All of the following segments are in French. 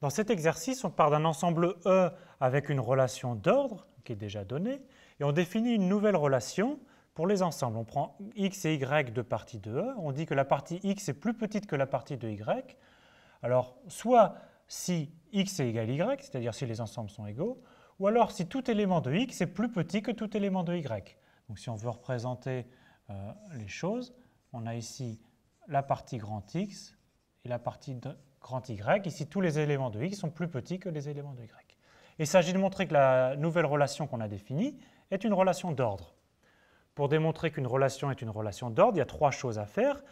Dans cet exercice, on part d'un ensemble E avec une relation d'ordre qui est déjà donnée et on définit une nouvelle relation pour les ensembles. On prend x et y de parties de E, on dit que la partie x est plus petite que la partie de y. Alors, soit si x est égal à y, c'est-à-dire si les ensembles sont égaux, ou alors si tout élément de x est plus petit que tout élément de y. Donc si on veut représenter les choses, on a ici la partie grand X et la partie de grand Y. Ici, tous les éléments de X sont plus petits que les éléments de Y. Il s'agit de montrer que la nouvelle relation qu'on a définie est une relation d'ordre. Pour démontrer qu'une relation est une relation d'ordre, il y a trois choses à faire.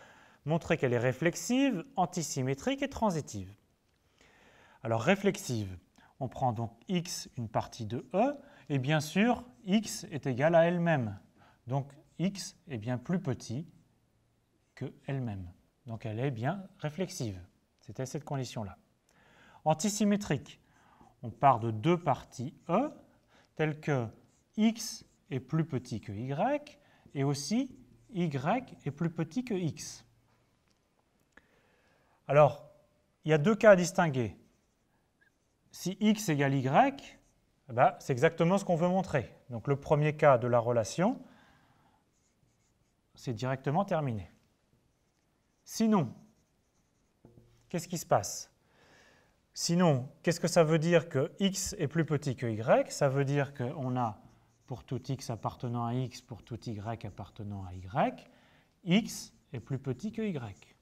Montrer qu'elle est réflexive, antisymétrique et transitive. Alors réflexive, on prend donc X, une partie de E, et bien sûr, X est égal à elle-même. Donc X est bien plus petit qu'elle-même. Donc elle est bien réflexive. C'était cette condition-là. Antisymétrique, on part de deux parties E, telles que X est plus petit que Y, et aussi Y est plus petit que X. Alors, il y a deux cas à distinguer. Si X égale Y, c'est exactement ce qu'on veut montrer. Donc le premier cas de la relation, c'est directement terminé. Sinon, qu'est-ce qui se passe? Sinon, qu'est-ce que ça veut dire que x est plus petit que y? Ça veut dire qu'on a, pour tout x appartenant à x, pour tout y appartenant à y, x est plus petit que y.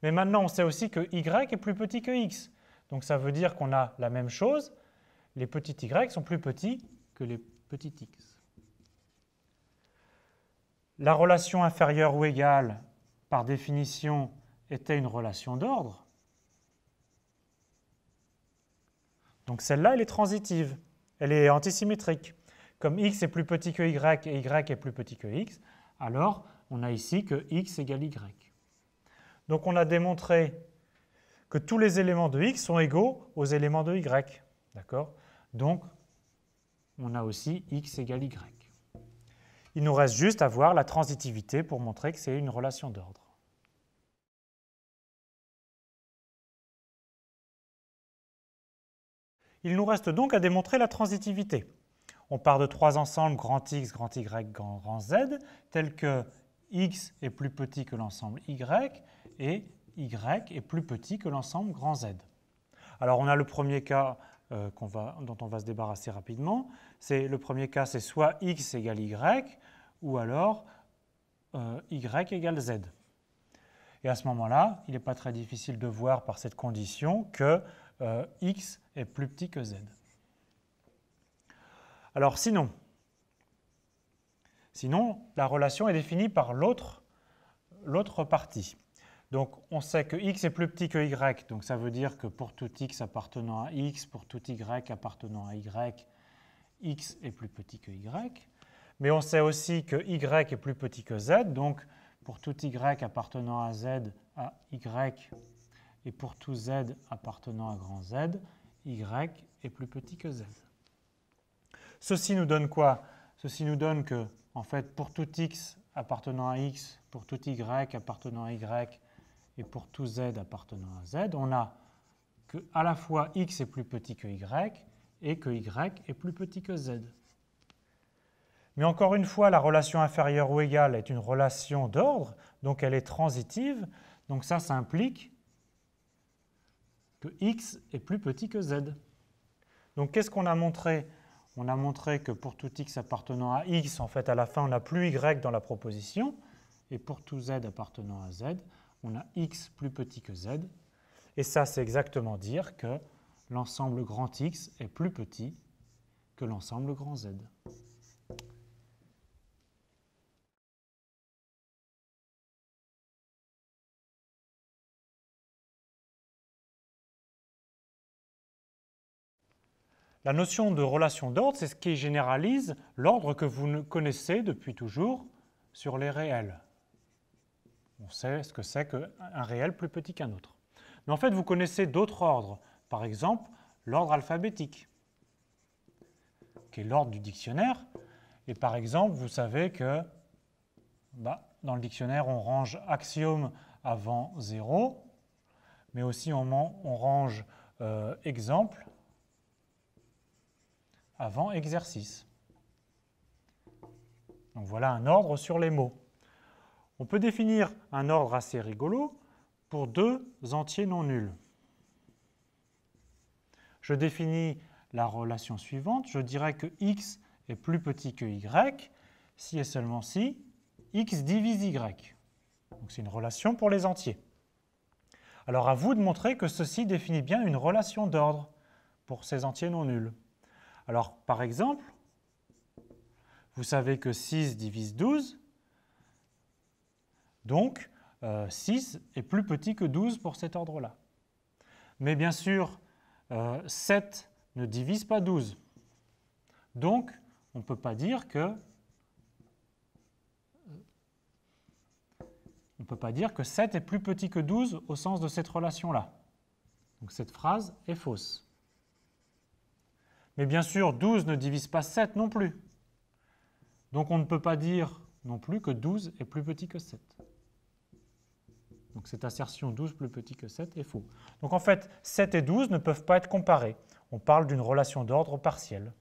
Mais maintenant, on sait aussi que y est plus petit que x. Donc ça veut dire qu'on a la même chose. Les petits y sont plus petits que les petits x. La relation inférieure ou égale, par définition, était une relation d'ordre. Donc celle-là, elle est transitive, elle est antisymétrique. Comme x est plus petit que y et y est plus petit que x, alors on a ici que x égale y. Donc on a démontré que tous les éléments de x sont égaux aux éléments de y. D'accord? Donc on a aussi x égale y. Il nous reste juste à voir la transitivité pour montrer que c'est une relation d'ordre. Il nous reste donc à démontrer la transitivité. On part de trois ensembles grand X, grand Y, grand Z, tels que X est plus petit que l'ensemble Y et Y est plus petit que l'ensemble grand Z. Alors on a le premier cas dont on va se débarrasser rapidement. Le premier cas, c'est soit X égale Y ou alors Y égale Z. Et à ce moment-là, il n'est pas très difficile de voir par cette condition que X est plus petit que Z. Alors sinon, la relation est définie par l'autre partie. Donc on sait que x est plus petit que y, donc ça veut dire que pour tout x appartenant à x, pour tout y appartenant à y, x est plus petit que y. Mais on sait aussi que y est plus petit que z, donc pour tout y appartenant à z, à y, et pour tout z appartenant à grand Z, y est plus petit que z. Ceci nous donne quoi? Ceci nous donne que, en fait, pour tout x appartenant à x, pour tout y appartenant à y, et pour tout z appartenant à z, on a que à la fois x est plus petit que y et que y est plus petit que z. Mais encore une fois, la relation inférieure ou égale est une relation d'ordre, donc elle est transitive, donc ça implique que x est plus petit que z. Donc qu'est-ce qu'on a montré? On a montré que pour tout x appartenant à x, en fait, à la fin, on n'a plus y dans la proposition, et pour tout z appartenant à z, on a x plus petit que z. Et ça, c'est exactement dire que l'ensemble grand X est plus petit que l'ensemble grand Z. La notion de relation d'ordre, c'est ce qui généralise l'ordre que vous connaissez depuis toujours sur les réels. On sait ce que c'est qu'un réel plus petit qu'un autre. Mais en fait, vous connaissez d'autres ordres. Par exemple, l'ordre alphabétique, qui est l'ordre du dictionnaire. Et par exemple, vous savez que dans le dictionnaire, on range axiome avant 0, mais aussi on range exemple avant exercice. Donc voilà un ordre sur les mots. On peut définir un ordre assez rigolo pour deux entiers non nuls. Je définis la relation suivante. Je dirais que x est plus petit que y si et seulement si x divise y. Donc c'est une relation pour les entiers. Alors à vous de montrer que ceci définit bien une relation d'ordre pour ces entiers non nuls. Alors par exemple, vous savez que 6 divise 12, donc 6 est plus petit que 12 pour cet ordre-là. Mais bien sûr, 7 ne divise pas 12. Donc, on ne peut pas dire que 7 est plus petit que 12 au sens de cette relation-là. Donc cette phrase est fausse. Mais bien sûr, 12 ne divise pas 7 non plus. Donc on ne peut pas dire non plus que 12 est plus petit que 7. Donc cette assertion 12 plus petit que 7 est faux. Donc en fait, 7 et 12 ne peuvent pas être comparés. On parle d'une relation d'ordre partielle.